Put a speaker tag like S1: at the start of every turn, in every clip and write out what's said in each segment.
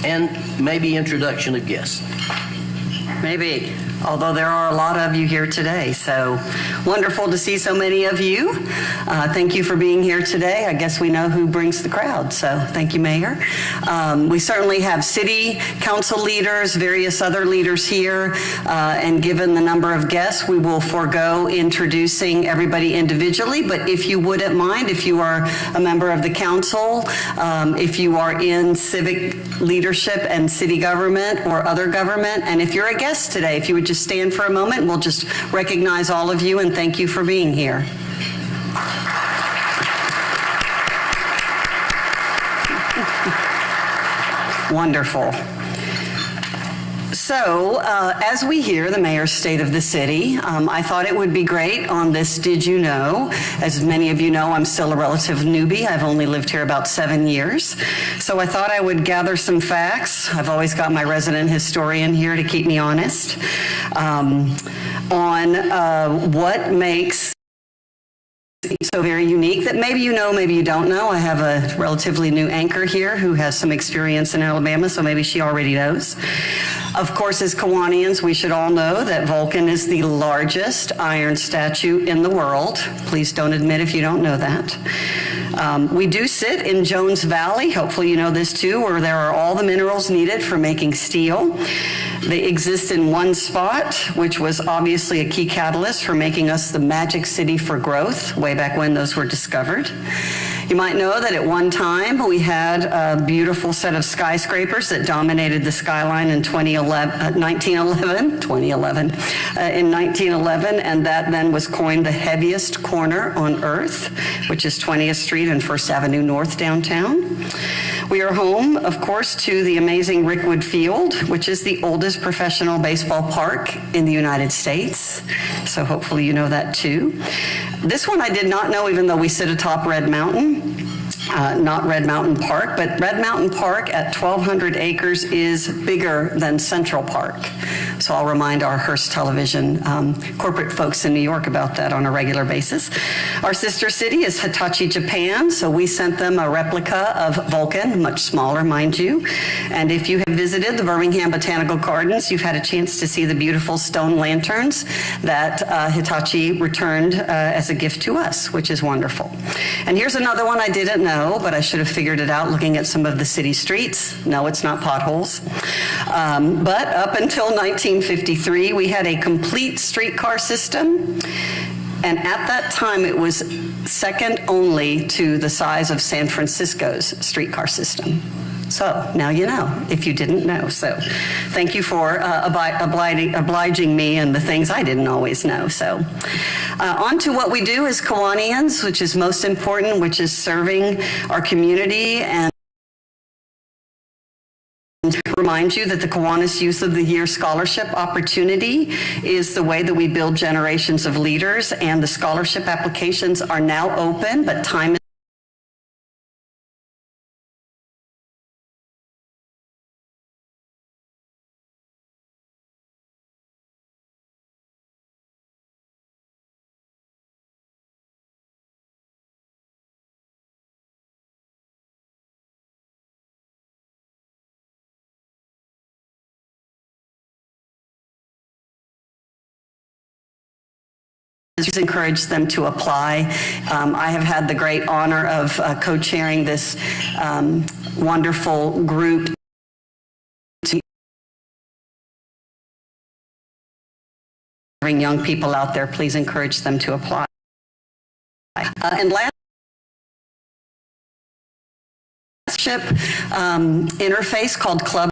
S1: and maybe introduction of guests.
S2: Maybe, although there are a lot of you here today. So wonderful to see so many of you. Thank you for being here today. I guess we know who brings the crowd, so thank you, Mayor. We certainly have city council leaders, various other leaders here, and given the number of guests, we will forego introducing everybody individually, but if you wouldn't mind, if you are a member of the council, if you are in civic leadership and city government or other government, and if you're a guest today, if you would just stand for a moment, we'll just recognize all of you and thank you for being here. Wonderful. So, as we hear the mayor's state of the city, I thought it would be great on this Did You Know? As many of you know, I'm still a relative newbie. I've only lived here about 7 years. So I thought I would gather some facts. I've always got my resident historian here to keep me honest on what makes so very unique that maybe you know, maybe you don't know. I have a relatively new anchor here who has some experience in Alabama, so maybe she already knows. Of course, as Kiwanians, we should all know that Vulcan is the largest iron statue in the world. Please don't admit if you don't know that. We do sit in Jones Valley, hopefully you know this too, where there are all the minerals needed for making steel. They exist in one spot, which was obviously a key catalyst for making us the magic city for growth, way back when those were discovered. You might know that at one time we had a beautiful set of skyscrapers that dominated the skyline in 1911, and that then was coined the heaviest corner on earth, which is 20th Street and First Avenue North downtown. We are home, of course, to the amazing Rickwood Field, which is the oldest professional baseball park in the United States. So hopefully you know that too. This one I did not know, even though we sit atop Red Mountain. Not Red Mountain Park, but Red Mountain Park at 1,200 acres is bigger than Central Park. So I'll remind our Hearst Television corporate folks in New York about that on a regular basis. Our sister city is Hitachi, Japan, so we sent them a replica of Vulcan, much smaller, mind you. And if you have visited the Birmingham Botanical Gardens, you've had a chance to see the beautiful stone lanterns that Hitachi returned as a gift to us, which is wonderful. And here's another one I didn't know, but I should have figured it out looking at some of the city streets. No, it's not potholes. But up until 1953, we had a complete streetcar system. And at that time, it was second only to the size of San Francisco's streetcar system. So now you know, if you didn't know. So thank you for obliging me and the things I didn't always know. So on to what we do as Kiwanians, which is most important, which is serving our community and remind you that the Kiwanis Youth of the Year Scholarship opportunity is the way that we build generations of leaders, and the scholarship applications are now open, but time just encourage them to apply. I have had the great honor of co-chairing this wonderful group to bring young people out there. Please encourage them to apply. And last, interface called Club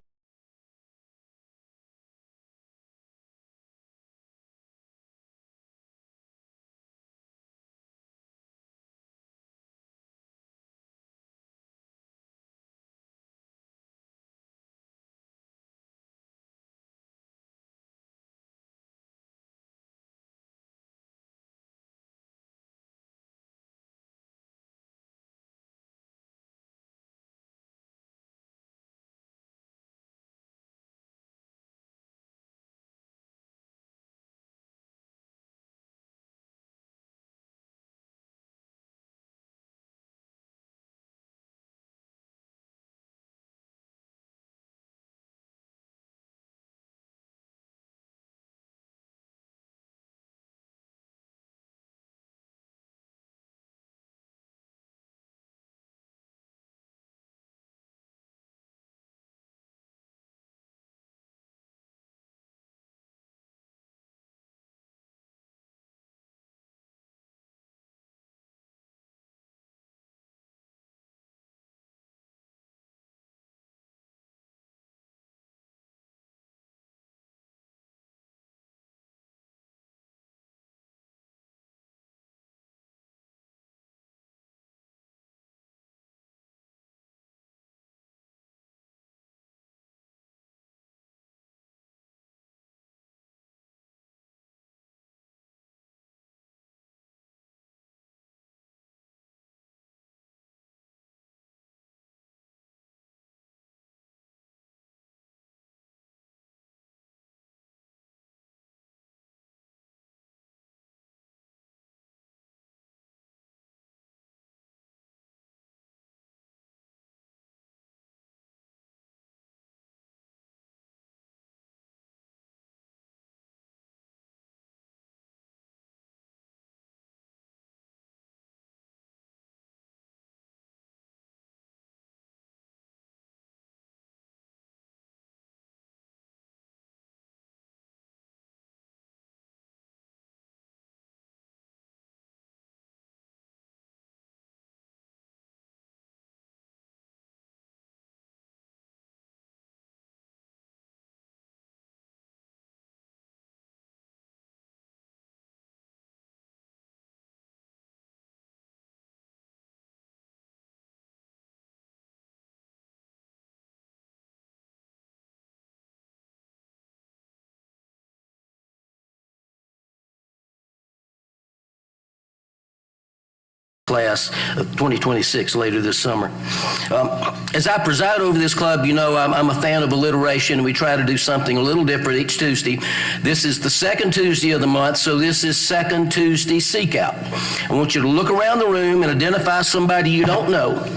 S1: class of 2026 later this summer. As I preside over this club, you know I'm a fan of alliteration. We try to do something a little different each Tuesday. This is the second Tuesday of the month, so this is Second Tuesday Seek Out. I want you to look around the room and identify somebody you don't know.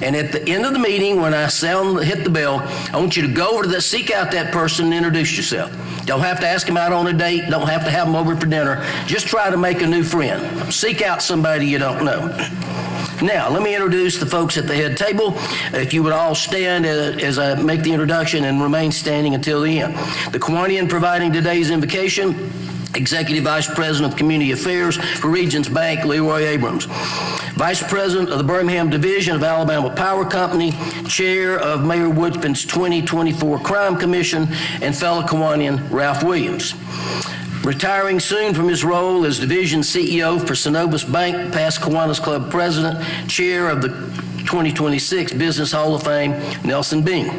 S1: And at the end of the meeting, when I hit the bell, I want you to go over to seek out that person and introduce yourself. Don't have to ask them out on a date. Don't have to have them over for dinner. Just try to make a new friend. Seek out somebody you don't know. Now, let me introduce the folks at the head table. If you would all stand as I make the introduction and remain standing until the end. The Kiwanian providing today's invocation, Executive Vice President of Community Affairs for Regions Bank, Leroy Abrams. Vice President of the Birmingham Division of Alabama Power Company, Chair of Mayor Woodfin's 2024 Crime Commission, and fellow Kiwanian Ralph Williams. Retiring soon from his role as Division CEO for Synovus Bank, past Kiwanis Club President, Chair of the 2026 Business Hall of Fame, Nelson Bing.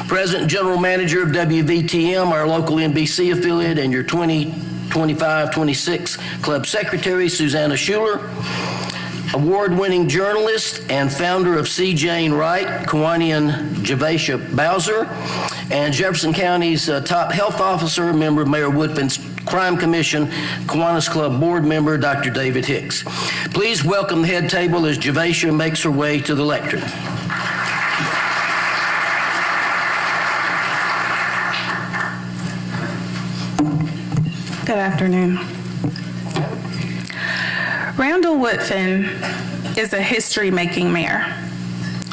S1: President and General Manager of WVTM, our local NBC affiliate, and your 2025-26 Club Secretary, Susanna Schuler. Award-winning journalist and founder of C. Jane Wright, Kiwanian Javasia Bowser, and Jefferson County's top health officer, member of Mayor Woodfin's Crime Commission, Kiwanis Club board member, Dr. David Hicks. Please welcome the head table as Javasia makes her way to the lectern.
S3: Good afternoon. Randall Woodfin is a history-making mayor.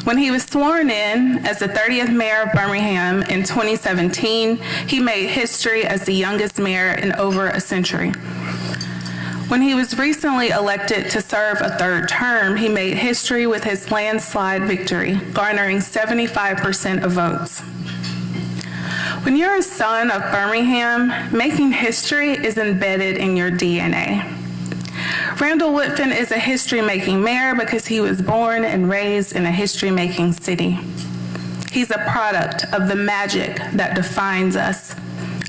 S3: When he was sworn in as the 30th mayor of Birmingham in 2017, he made history as the youngest mayor in over a century. When he was recently elected to serve a third term, he made history with his landslide victory, garnering 75% of votes. When you're a son of Birmingham, making history is embedded in your DNA. Randall Woodfin is a history-making mayor because he was born and raised in a history-making city. He's a product of the magic that defines us,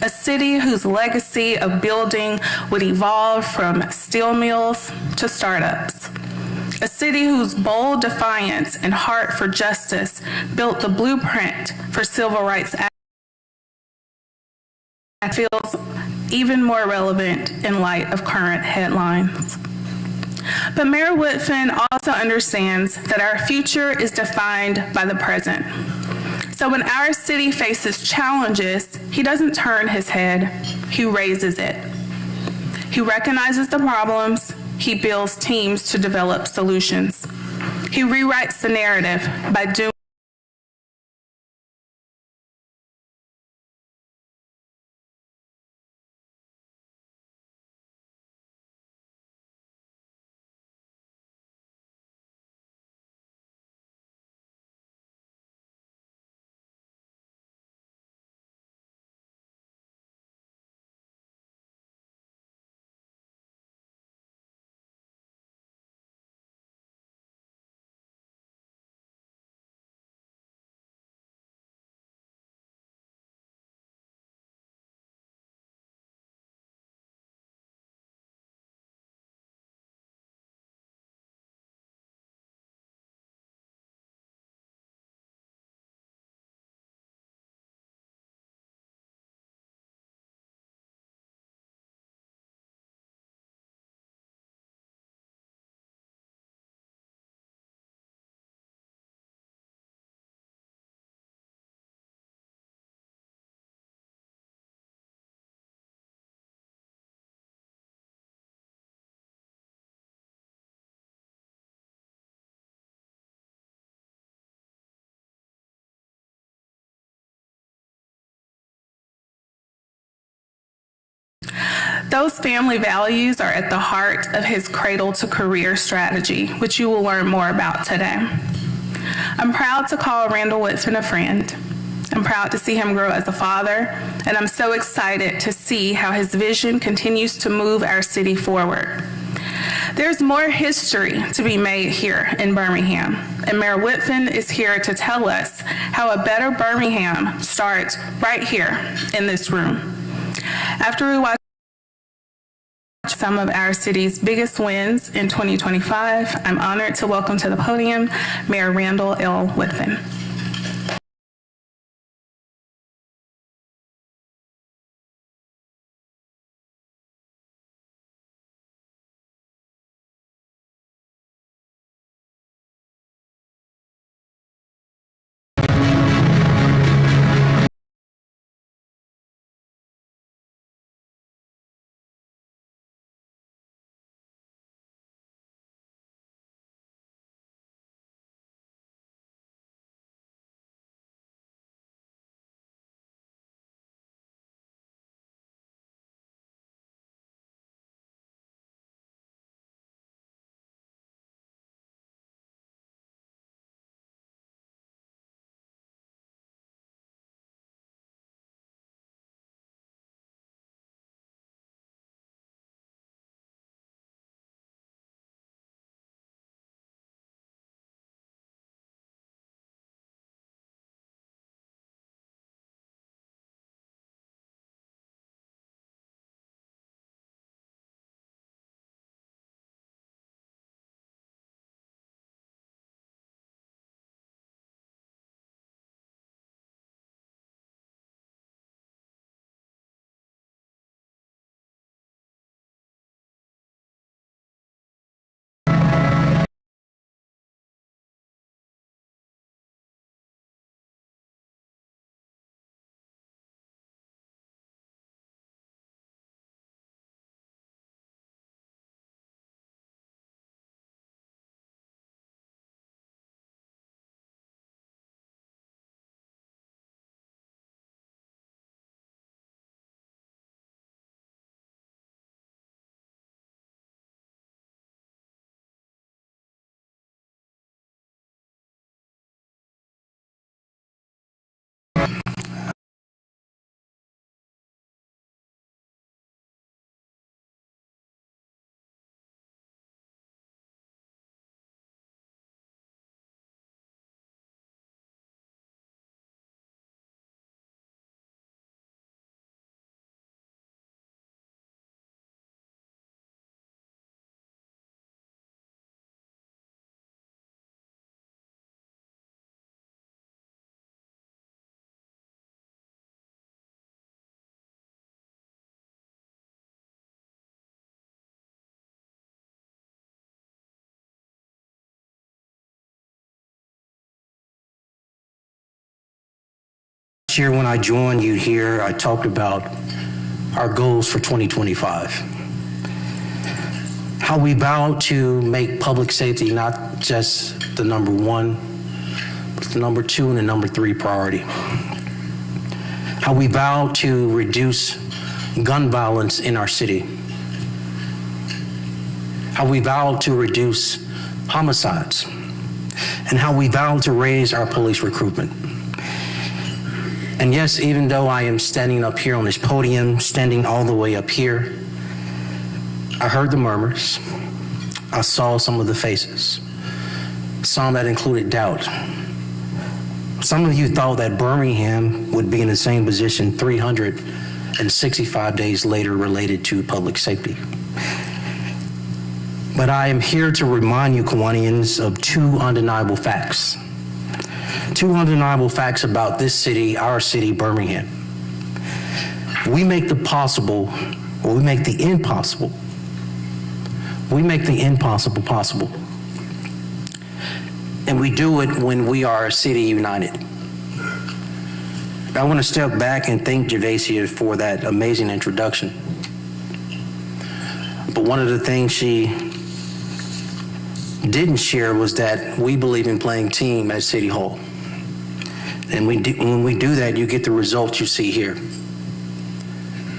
S3: a city whose legacy of building would evolve from steel mills to startups, a city whose bold defiance and heart for justice built the blueprint for civil rights feels even more relevant in light of current headlines. But Mayor Woodfin also understands that our future is defined by the present. So when our city faces challenges, he doesn't turn his head, he raises it. He recognizes the problems, he builds teams to develop solutions. He rewrites the narrative by doing Those family values are at the heart of his cradle to career strategy, which you will learn more about today. I'm proud to call Randall Woodfin a friend. I'm proud to see him grow as a father, and I'm so excited to see how his vision continues to move our city forward. There's more history to be made here in Birmingham, and Mayor Woodfin is here to tell us how a better Birmingham starts right here in this room. After we watch some of our city's biggest wins in 2025. I'm honored to welcome to the podium Mayor Randall L. Woodfin.
S4: Last year when I joined you here, I talked about our goals for 2025. How we vow to make public safety not just the number one, but the number two and the number three priority. How we vow to reduce gun violence in our city. How we vow to reduce homicides. And how we vow to raise our police recruitment. And yes, even though I am standing up here on this podium, standing all the way up here, I heard the murmurs. I saw some of the faces. Some that included doubt. Some of you thought that Birmingham would be in the same position 365 days later related to public safety. But I am here to remind you, Kiwanians, of two undeniable facts. Two undeniable facts about this city, our city, Birmingham. We make the possible, or we make the impossible. We make the impossible possible. And we do it when we are a city united. I want to step back and thank Javasia for that amazing introduction. But one of the things she didn't share was that we believe in playing team at City Hall. And when we do that, you get the results you see here.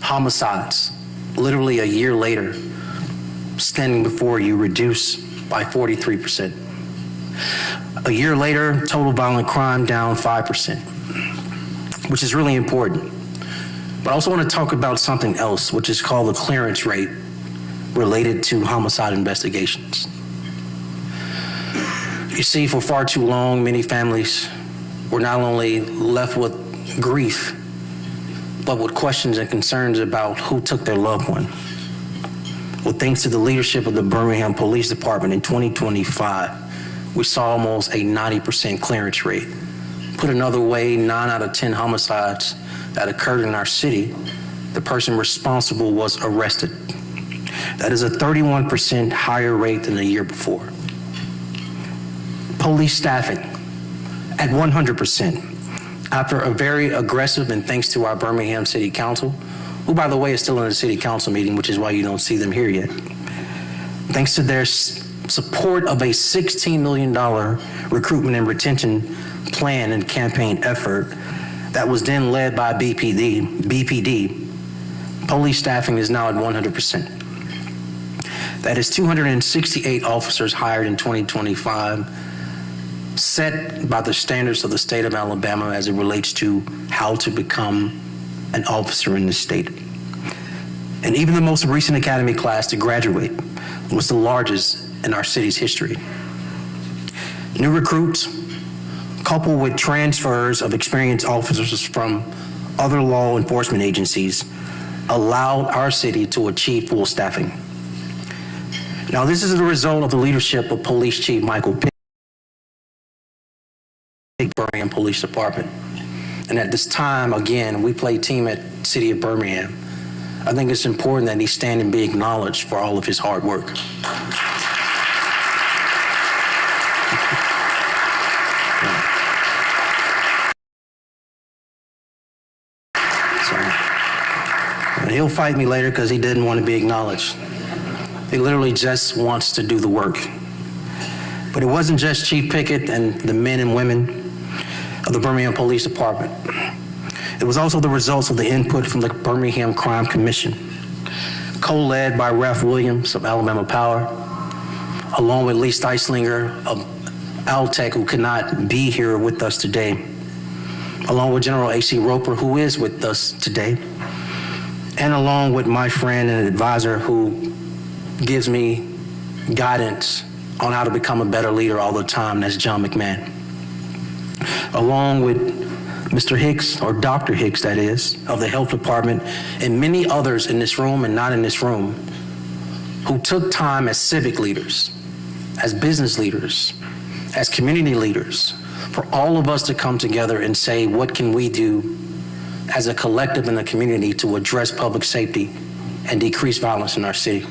S4: Homicides, literally a year later, standing before you, reduced by 43%. A year later, total violent crime down 5%, which is really important. But I also want to talk about something else, which is called the clearance rate related to homicide investigations. You see, for far too long, many families were not only left with grief, but with questions and concerns about who took their loved one. Well, thanks to the leadership of the Birmingham Police Department in 2025, we saw almost a 90% clearance rate. Put another way, 9 out of 10 homicides that occurred in our city, the person responsible was arrested. That is a 31% higher rate than the year before. Police staffing at 100%. After a very aggressive, and thanks to our Birmingham City Council, who, by the way, is still in a city council meeting, which is why you don't see them here yet. Thanks to their support of a $16 million recruitment and retention plan and campaign effort that was then led by BPD, police staffing is now at 100%. That is 268 officers hired in 2025, set by the standards of the state of Alabama as it relates to how to become an officer in this state. And even the most recent academy class to graduate was the largest in our city's history. New recruits, coupled with transfers of experienced officers from other law enforcement agencies, allowed our city to achieve full staffing. Now, this is the result of the leadership of Police Chief Michael Pitt, Birmingham Police Department. And at this time, again, we play team at City of Birmingham. I think it's important that he stand and be acknowledged for all of his hard work. And he'll fight me later because he didn't want to be acknowledged. He literally just wants to do the work. But it wasn't just Chief Pickett and the men and women of the Birmingham Police Department. It was also the results of the input from the Birmingham Crime Commission, co-led by Ref Williams of Alabama Power, along with Lee Steislinger of Altech, who could not be here with us today, along with General A.C. Roper, who is with us today, and along with my friend and advisor who gives me guidance on how to become a better leader all the time, that's John McMahon. Along with Mr. Hicks, or Dr. Hicks, that is, of the Health Department, and many others in this room and not in this room, who took time as civic leaders, as business leaders, as community leaders, for all of us to come together and say, what can we do as a collective in the community to address public safety and decrease violence in our city?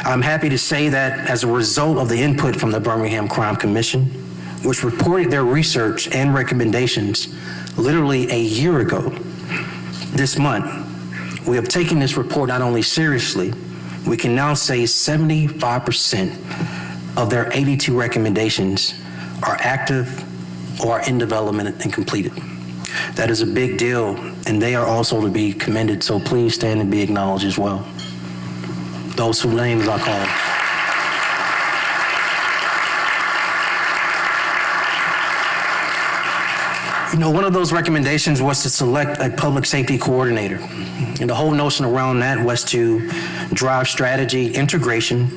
S4: I'm happy to say that as a result of the input from the Birmingham Crime Commission, which reported their research and recommendations literally a year ago this month, we have taken this report not only seriously, we can now say 75% of their 82 recommendations are active or are in development and completed. That is a big deal, and they are also to be commended, so please stand and be acknowledged as well. Those whose names I call. You know, one of those recommendations was to select a public safety coordinator. And the whole notion around that was to drive strategy, integration,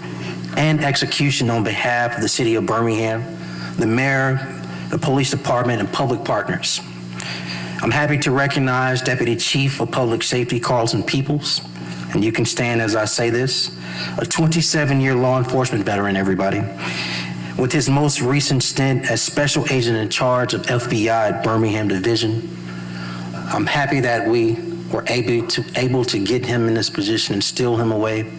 S4: and execution on behalf of the city of Birmingham, the mayor, the police department, and public partners. I'm happy to recognize Deputy Chief of Public Safety, Carlton Peoples, and you can stand as I say this, a 27-year law enforcement veteran, everybody, with his most recent stint as Special Agent in Charge of FBI at Birmingham Division. I'm happy that we were able to get him in this position and steal him away.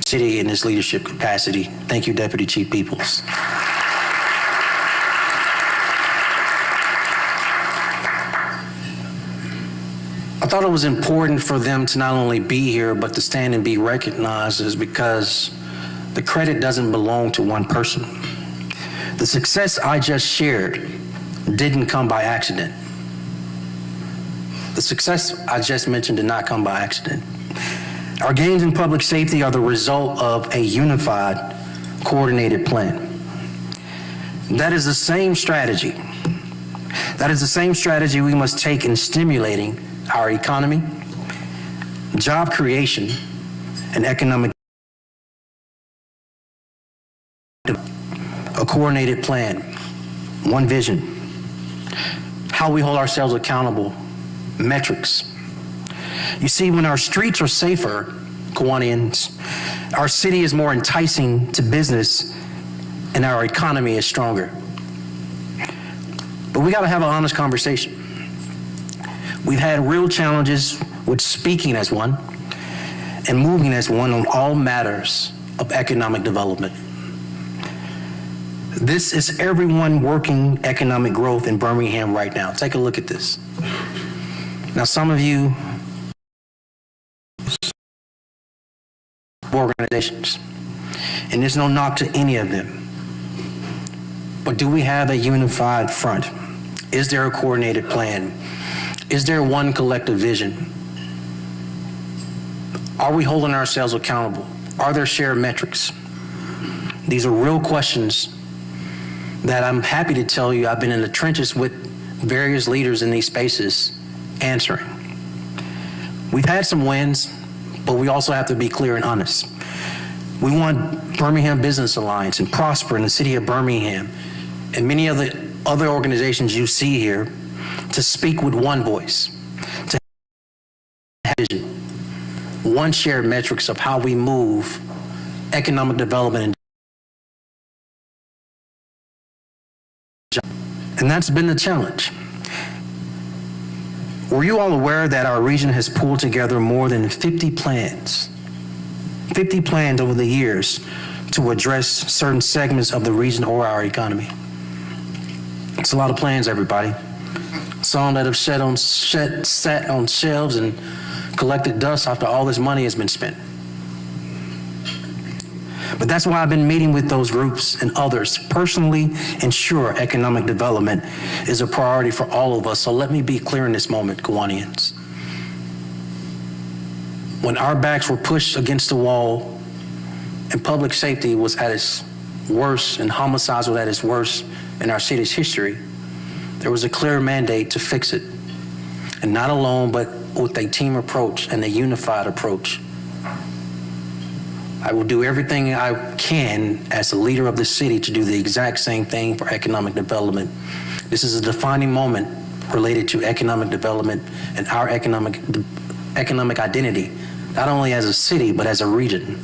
S4: City in his leadership capacity. Thank you, Deputy Chief Peoples. I thought it was important for them to not only be here, but to stand and be recognized, is because the credit doesn't belong to one person. The success I just shared didn't come by accident. The success I just mentioned did not come by accident. Our gains in public safety are the result of a unified, coordinated plan. That is the same strategy. That is the same strategy we must take in stimulating our economy, job creation, and economic. A coordinated plan, one vision, how we hold ourselves accountable, metrics. You see, when our streets are safer, Kiwanians, our city is more enticing to business and our economy is stronger. But we got to have an honest conversation. We've had real challenges with speaking as one and moving as one on all matters of economic development. This is everyone working economic growth in Birmingham right now. Take a look at this. Now, some of you organizations, and there's no knock to any of them, but do we have a unified front? Is there a coordinated plan? Is there one collective vision? Are we holding ourselves accountable? Are there shared metrics? These are real questions that I'm happy to tell you I've been in the trenches with various leaders in these spaces answering. We've had some wins, but we also have to be clear and honest. We want Birmingham Business Alliance and Prosper in the city of Birmingham and many of the other organizations you see here to speak with one voice, to have vision, one shared metrics of how we move economic development. And that's been the challenge. Were you all aware that our region has pulled together more than 50 plans over the years to address certain segments of the region or our economy? It's a lot of plans, everybody. Some that have sat on shelves and collected dust after all this money has been spent. But that's why I've been meeting with those groups and others to personally ensure economic development is a priority for all of us. So let me be clear in this moment, Kiwanians. When our backs were pushed against the wall and public safety was at its worst and homicides were at its worst in our city's history, there was a clear mandate to fix it. And not alone, but with a team approach and a unified approach. I will do everything I can as a leader of the city to do the exact same thing for economic development. This is a defining moment related to economic development and our economic identity, not only as a city, but as a region.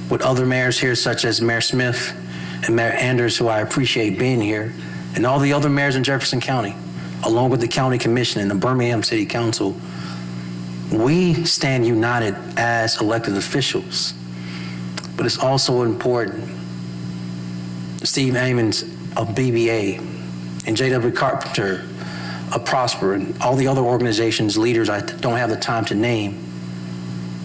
S4: With other mayors here, such as Mayor Smith and Mayor Anders, who I appreciate being here, and all the other mayors in Jefferson County, along with the County Commission and the Birmingham City Council, we stand united as elected officials. But it's also important. Steve Amons of BBA and J.W. Carpenter of Prosper and all the other organizations, leaders I don't have the time to name,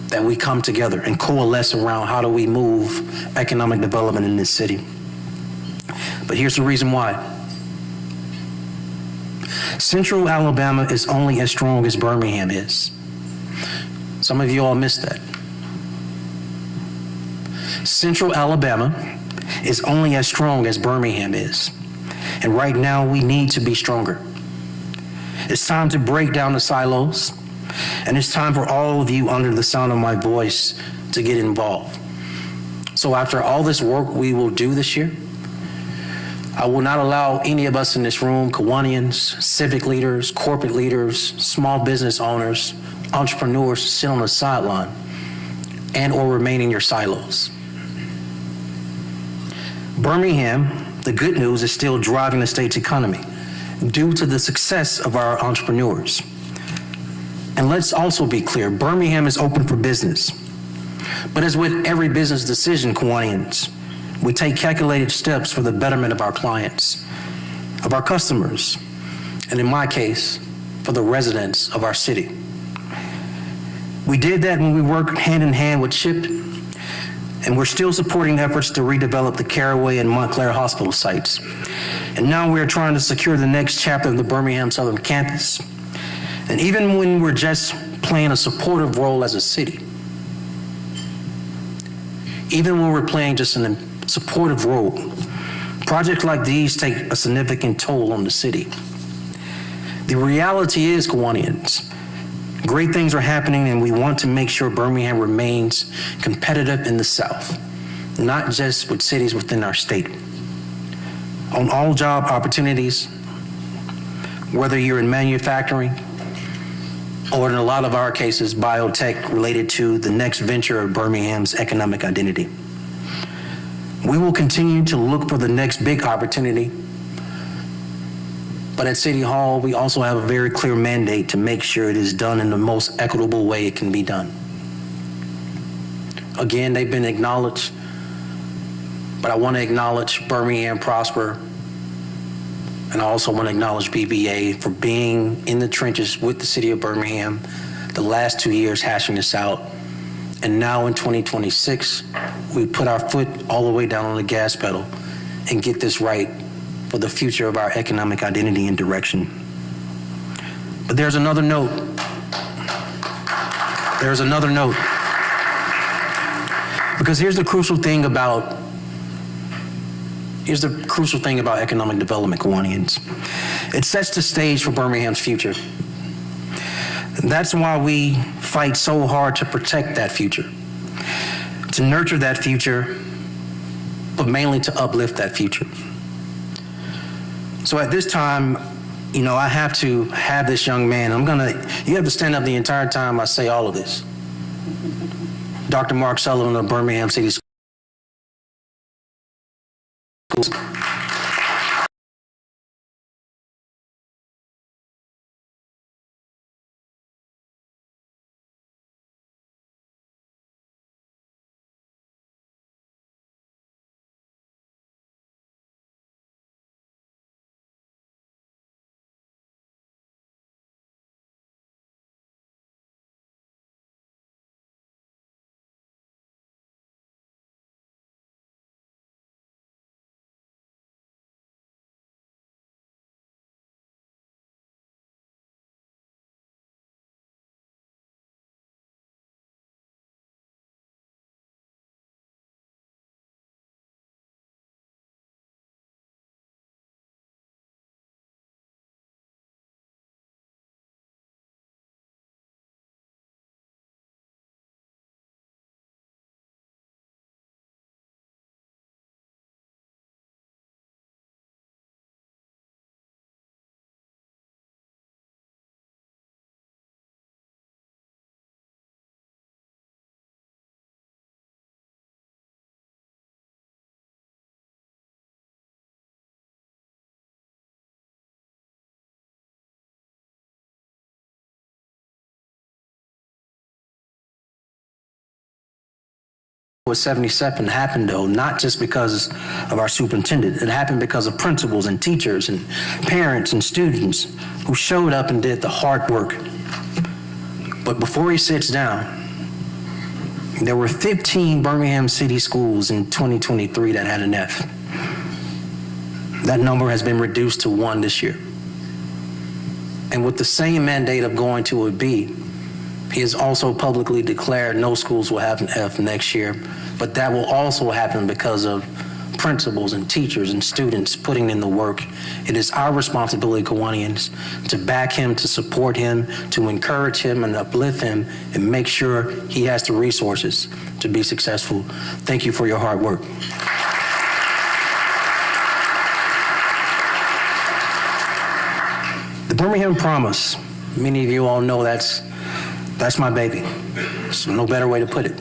S4: that we come together and coalesce around how do we move economic development in this city. But here's the reason why. Central Alabama is only as strong as Birmingham is. Some of you all missed that. Central Alabama is only as strong as Birmingham is. And right now we need to be stronger. It's time to break down the silos. And it's time for all of you under the sound of my voice to get involved. So after all this work we will do this year, I will not allow any of us in this room, Kiwanians, civic leaders, corporate leaders, small business owners, entrepreneurs to sit on the sideline and or remain in your silos. Birmingham, the good news, is still driving the state's economy due to the success of our entrepreneurs. And let's also be clear, Birmingham is open for business. But as with every business decision, Kiwanians, we take calculated steps for the betterment of our clients, of our customers, and in my case, for the residents of our city. We did that when we worked hand in hand with CHIP, and we're still supporting efforts to redevelop the Caraway and Montclair hospital sites. And now we're trying to secure the next chapter of the Birmingham Southern Campus. And even when we're just playing a supportive role as a city, even when we're playing just a supportive role, projects like these take a significant toll on the city. The reality is, Kiwanians, great things are happening and we want to make sure Birmingham remains competitive in the South, not just with cities within our state. On all job opportunities, whether you're in manufacturing, or in a lot of our cases, biotech related to the next venture of Birmingham's economic identity. We will continue to look for the next big opportunity, but at City Hall, we also have a very clear mandate to make sure it is done in the most equitable way it can be done. Again, they've been acknowledged, but I want to acknowledge Birmingham Prosper, and I also want to acknowledge BBA for being in the trenches with the city of Birmingham the last 2 years hashing this out. And now in 2026, we put our foot all the way down on the gas pedal and get this right for the future of our economic identity and direction. But there's another note. There's another note. Because here's the crucial thing about economic development, Kiwanians. It sets the stage for Birmingham's future. That's why we fight so hard to protect that future, to nurture that future, but mainly to uplift that future. So at this time, I have to have this young man. You have to stand up the entire time I say all of this. Dr. Mark Sullivan of Birmingham City Schools. With 77 happened, though, not just because of our superintendent. It happened because of principals and teachers and parents and students who showed up and did the hard work. But before he sits down, there were 15 Birmingham City schools in 2023 that had an F. That number has been reduced to 1 this year. And with the same mandate of going to a B, he has also publicly declared no schools will have an F next year, but that will also happen because of principals and teachers and students putting in the work. It is our responsibility, Kiwanians, to back him, to support him, to encourage him and uplift him and make sure he has the resources to be successful. Thank you for your hard work. The Birmingham Promise, many of you all know that's my baby. There's no better way to put it.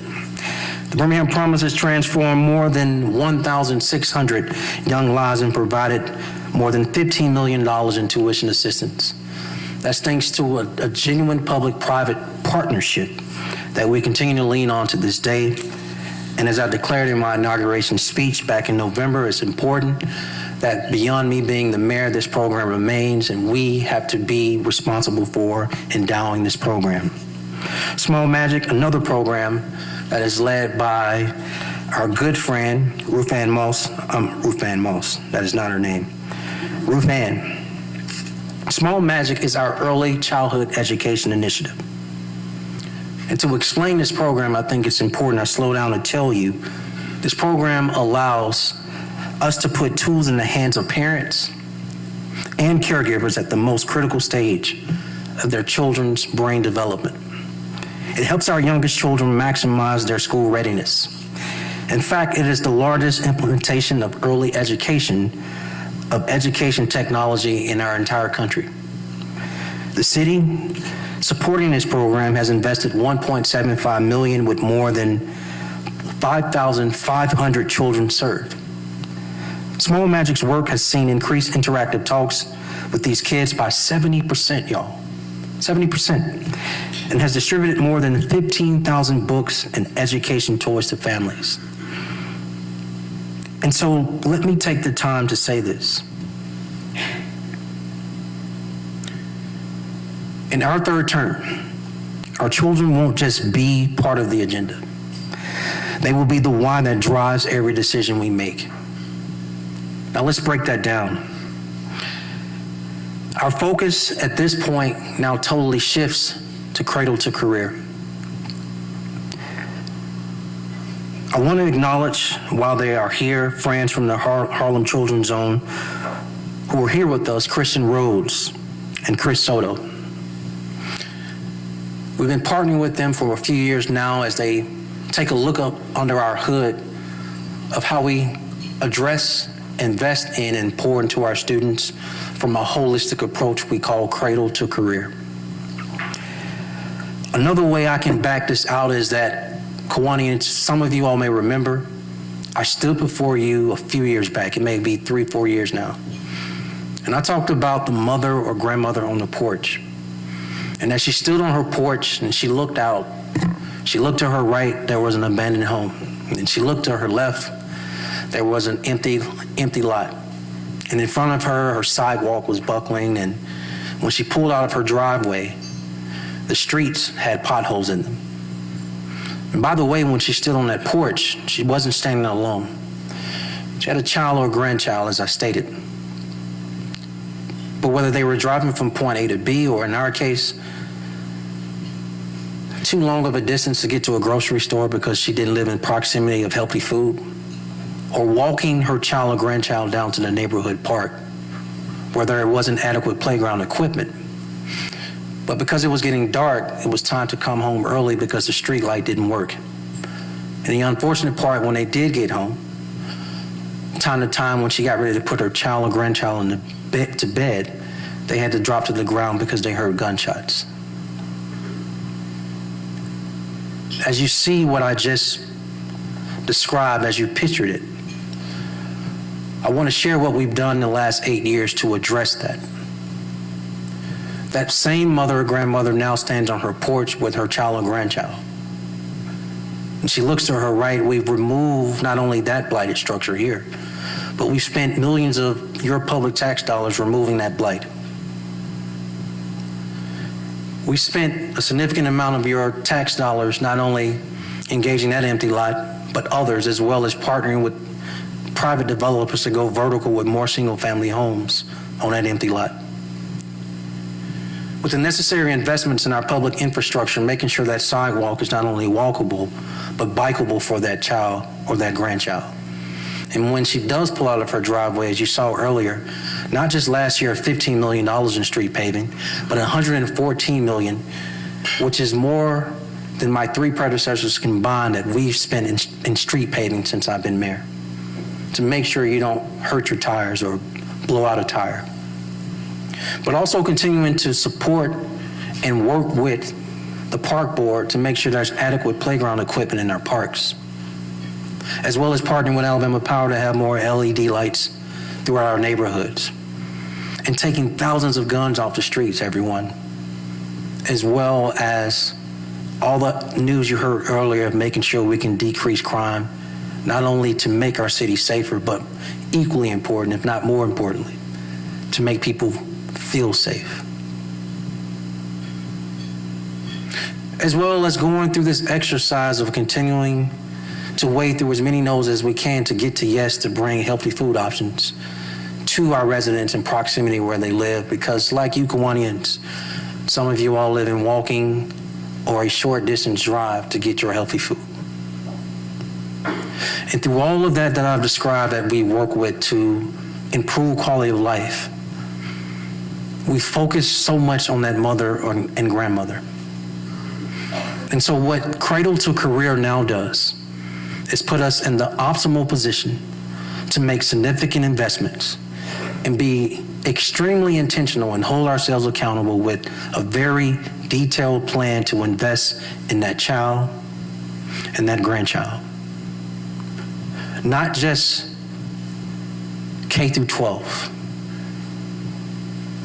S4: The Birmingham Promise has transformed more than 1,600 young lives and provided more than $15 million in tuition assistance. That's thanks to a genuine public-private partnership that we continue to lean on to this day. And as I declared in my inauguration speech back in November, it's important that beyond me being the mayor, this program remains, and we have to be responsible for endowing this program. Small Magic, another program that is led by our good friend, Ruth Ann Moss. That is not her name. Ruth Ann. Small Magic is our early childhood education initiative. And to explain this program, I think it's important I slow down and tell you, this program allows us to put tools in the hands of parents and caregivers at the most critical stage of their children's brain development. It helps our youngest children maximize their school readiness. In fact, it is the largest implementation of early education technology in our entire country. The city, supporting this program, has invested $1.75 million with more than 5,500 children served. Small Magic's work has seen increased interactive talks with these kids by 70%, y'all. 70%. And has distributed more than 15,000 books and education toys to families. And so let me take the time to say this. In our third term, our children won't just be part of the agenda. They will be the why that drives every decision we make. Now let's break that down. Our focus at this point now totally shifts to cradle to career. I want to acknowledge, while they are here, friends from the Harlem Children's Zone who are here with us, Christian Rhodes and Chris Soto. We've been partnering with them for a few years now as they take a look up under our hood of how we address, invest in, and pour into our students from a holistic approach we call cradle to career. Another way I can back this out is that, Kiwanians, some of you all may remember, I stood before you a few years back, it may be 3-4 years now, and I talked about the mother or grandmother on the porch. And as she stood on her porch and she looked out, she looked to her right, there was an abandoned home. And she looked to her left, there was an empty lot. And in front of her, her sidewalk was buckling, and when she pulled out of her driveway, the streets had potholes in them. And by the way, when she stood on that porch, she wasn't standing alone. She had a child or a grandchild, as I stated. But whether they were driving from point A to B, or in our case, too long of a distance to get to a grocery store because she didn't live in proximity of healthy food, or walking her child or grandchild down to the neighborhood park where there wasn't adequate playground equipment. But because it was getting dark, it was time to come home early because the street light didn't work. And the unfortunate part, when they did get home, time to time when she got ready to put her child or grandchild to bed, they had to drop to the ground because they heard gunshots. As you see what I just described, as you pictured it, I want to share what we've done in the last 8 years to address that. That same mother or grandmother now stands on her porch with her child or grandchild. And she looks to her right. We've removed not only that blighted structure here, but we've spent millions of your public tax dollars removing that blight. We spent a significant amount of your tax dollars not only engaging that empty lot, but others, as well as partnering with private developers to go vertical with more single-family homes on that empty lot. With the necessary investments in our public infrastructure, making sure that sidewalk is not only walkable, but bikeable for that child or that grandchild. And when she does pull out of her driveway, as you saw earlier, not just last year, $15 million in street paving, but $114 million, which is more than my 3 predecessors combined that we've spent in street paving since I've been mayor, to make sure you don't hurt your tires or blow out a tire. But also continuing to support and work with the park board to make sure there's adequate playground equipment in our parks, as well as partnering with Alabama Power to have more LED lights throughout our neighborhoods, and taking thousands of guns off the streets, everyone, as well as all the news you heard earlier of making sure we can decrease crime, not only to make our city safer, but equally important, if not more importantly, to make people feel safe. As well as going through this exercise of continuing to wade through as many no's as we can to get to yes, to bring healthy food options to our residents in proximity where they live, because like you Kiwanians, some of you all live in walking or a short distance drive to get your healthy food. And through all of that I've described that we work with to improve quality of life, we focus so much on that mother and grandmother. And so what Cradle to Career now does is put us in the optimal position to make significant investments and be extremely intentional and hold ourselves accountable with a very detailed plan to invest in that child and that grandchild. Not just K through 12,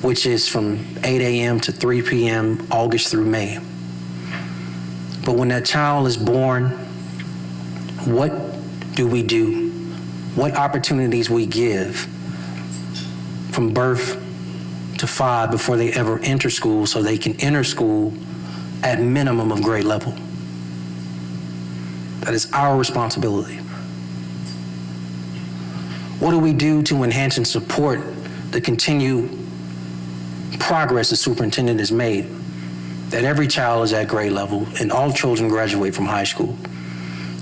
S4: which is from 8 a.m. to 3 p.m. August through May. But when that child is born, what do we do? What opportunities we give from birth to 5 before they ever enter school so they can enter school at minimum of grade level. That is our responsibility. What do we do to enhance and support the continued progress the superintendent has made, that every child is at grade level and all children graduate from high school,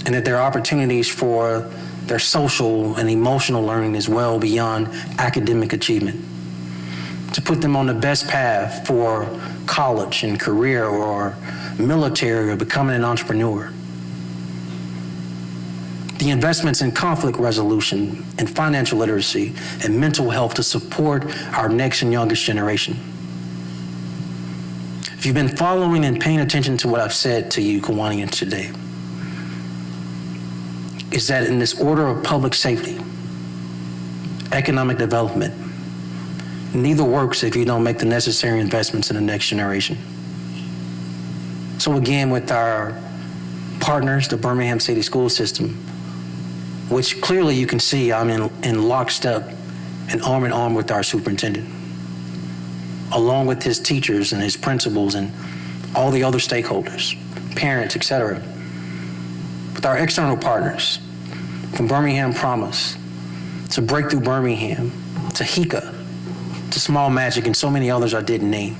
S4: and that there are opportunities for their social and emotional learning as well beyond academic achievement, to put them on the best path for college and career or military or becoming an entrepreneur. The investments in conflict resolution and financial literacy and mental health to support our next and youngest generation. If you've been following and paying attention to what I've said to you, Kiwanians, today, is that in this order of public safety, economic development, neither works if you don't make the necessary investments in the next generation. So again, with our partners, the Birmingham City School System, which clearly you can see I'm in lockstep and arm with our superintendent, along with his teachers and his principals and all the other stakeholders, parents, etc. With our external partners, from Birmingham Promise to Breakthrough Birmingham to HICA to Small Magic and so many others I didn't name.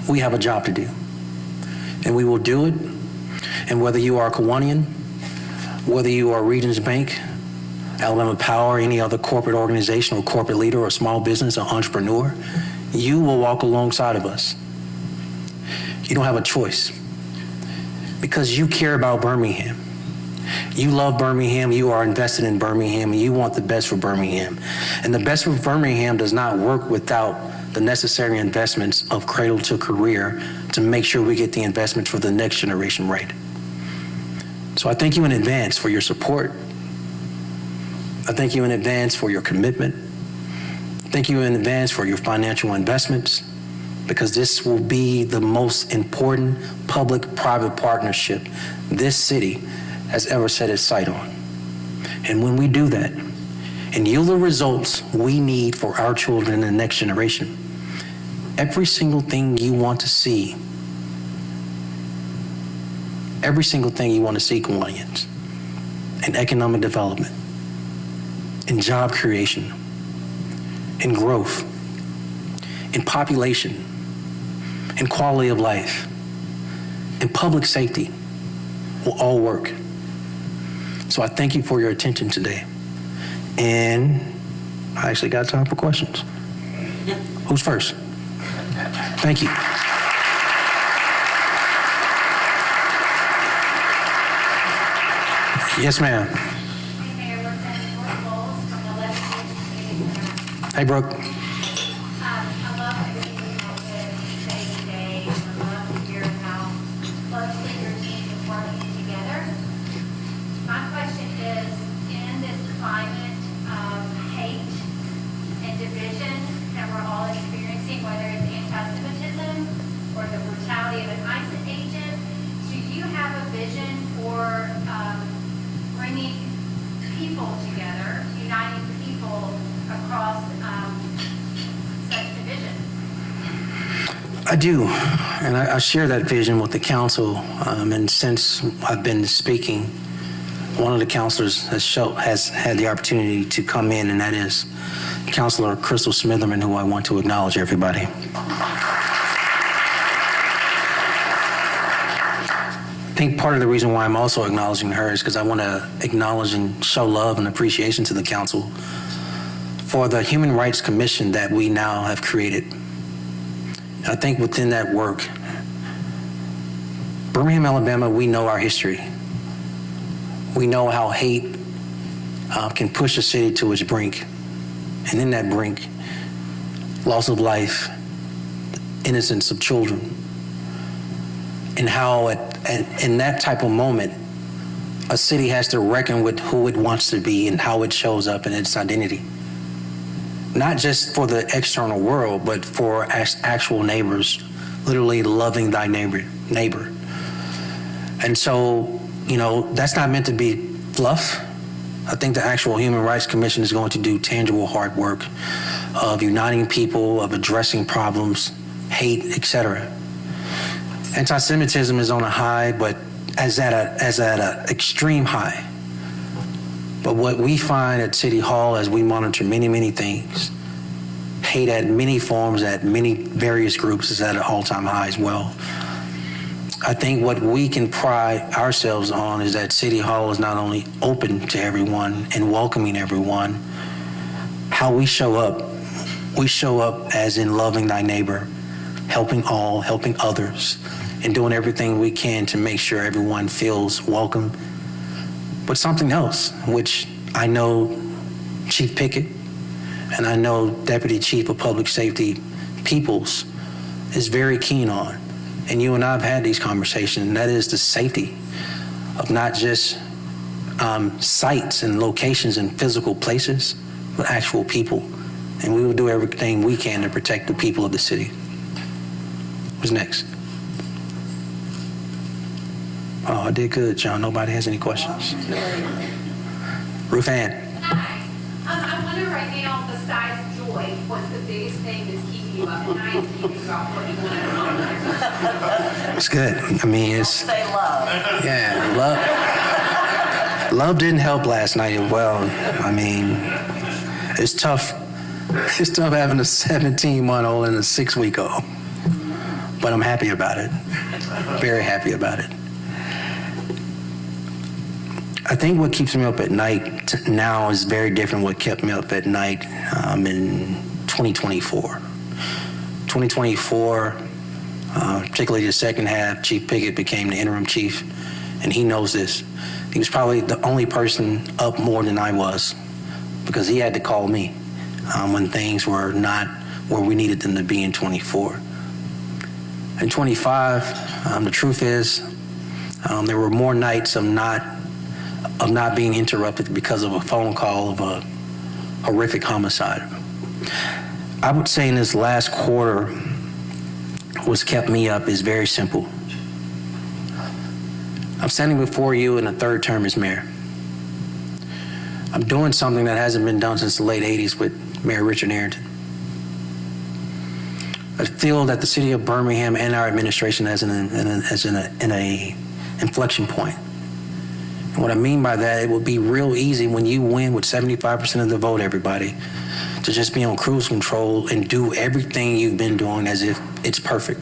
S4: We have a job to do, and we will do it. And whether you are a Kiwanian, whether you are Regions Bank, Alabama Power, any other corporate organization or corporate leader or small business or entrepreneur, you will walk alongside of us. You don't have a choice because you care about Birmingham. You love Birmingham, you are invested in Birmingham, and you want the best for Birmingham. And the best for Birmingham does not work without the necessary investments of cradle to career to make sure we get the investments for the next generation right. So I thank you in advance for your support. I thank you in advance for your commitment. Thank you in advance for your financial investments, because this will be the most important public-private partnership this city has ever set its sight on. And when we do that and yield the results we need for our children and the next generation, every single thing you want to see, Kiwanians, in economic development, in job creation, in growth, in population, in quality of life, in public safety, will all work. So I thank you for your attention today. And I actually got time for questions. Who's first? Thank you. Yes, ma'am.
S5: Hey, Mayor, Representative Bowles from the Legislative Committee Center.
S4: Hey, Brooke.
S5: I love everything you have to say today. I love to hear how closely your team is working together. My question is, in this climate of hate and division that we're all experiencing, whether it's anti-Semitism or the brutality of an ICE agent, do you have a vision for bringing people together, uniting people across such division?
S4: I do, and I share that vision with the council. And since I've been speaking, one of the counselors has had the opportunity to come in, and that is Councilor Crystal Smitherman, who I want to acknowledge, everybody. I think part of the reason why I'm also acknowledging her is because I want to acknowledge and show love and appreciation to the council for the Human Rights Commission that we now have created. I think within that work, Birmingham, Alabama, we know our history. We know how hate can push a city to its brink. And in that brink, loss of life, innocence of children, and how in that type of moment, a city has to reckon with who it wants to be and how it shows up in its identity. Not just for the external world, but for actual neighbors, literally loving thy neighbor. And so, that's not meant to be fluff. I think the actual Human Rights Commission is going to do tangible hard work of uniting people, of addressing problems, hate, etc. Anti-Semitism is on a high, but as at an extreme high. But what we find at City Hall as we monitor many, many things, hate at many forms, at many various groups is at an all-time high as well. I think what we can pride ourselves on is that City Hall is not only open to everyone and welcoming everyone, how we show up as in loving thy neighbor, helping all, helping others, and doing everything we can to make sure everyone feels welcome. But something else, which I know Chief Pickett and I know Deputy Chief of Public Safety Peoples is very keen on, and you and I have had these conversations, and that is the safety of not just sites and locations and physical places, but actual people. And we will do everything we can to protect the people of the city. Who's next? Oh, I did good, John. Nobody has any questions. Ruth Ann.
S5: Hi. I wonder right now, besides joy, what's the biggest thing that's keeping you up at night thinking about what you want to accomplish?
S4: It's good. I mean, it's...
S6: Say love.
S4: Yeah, love didn't help last night as well. I mean, it's tough. It's tough having a 17-month-old and a 6-week-old. But I'm happy about it. Very happy about it. I think what keeps me up at night now is very different what kept me up at night in 2024. 2024, particularly the second half, Chief Pickett became the interim chief, and he knows this. He was probably the only person up more than I was because he had to call me when things were not where we needed them to be in 24. In 25, the truth is there were more nights of not being interrupted because of a phone call of a horrific homicide. I would say in this last quarter, what's kept me up is very simple. I'm standing before you in a third term as mayor. I'm doing something that hasn't been done since the late 80s with Mayor Richard Arrington. I feel that the city of Birmingham and our administration is in a inflection point. And what I mean by that, it will be real easy when you win with 75% of the vote, everybody, to just be on cruise control and do everything you've been doing as if it's perfect.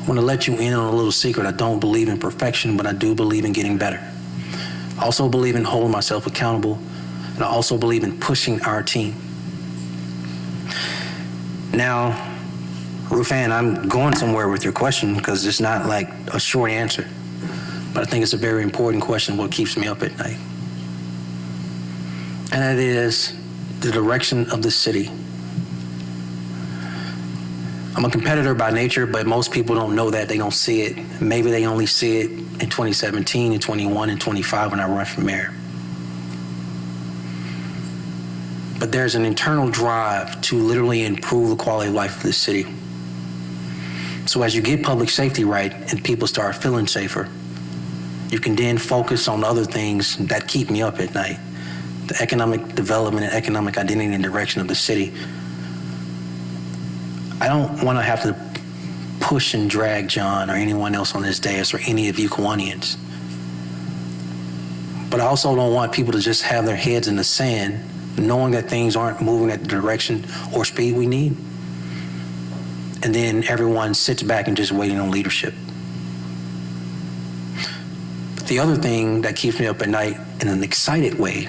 S4: I want to let you in on a little secret. I don't believe in perfection, but I do believe in getting better. I also believe in holding myself accountable, and I also believe in pushing our team. Now, Rufan, I'm going somewhere with your question because it's not like a short answer, but I think it's a very important question, what keeps me up at night. And that is the direction of the city. I'm a competitor by nature, but most people don't know that. They don't see it. Maybe they only see it in 2017 and 21 and 25 when I run for mayor. But there's an internal drive to literally improve the quality of life of the city. So as you get public safety right and people start feeling safer, you can then focus on other things that keep me up at night. The economic development and economic identity and direction of the city. I don't want to have to push and drag John or anyone else on this dais or any of you Kiwanians. But I also don't want people to just have their heads in the sand knowing that things aren't moving at the direction or speed we need. And then everyone sits back and just waiting on leadership. The other thing that keeps me up at night in an excited way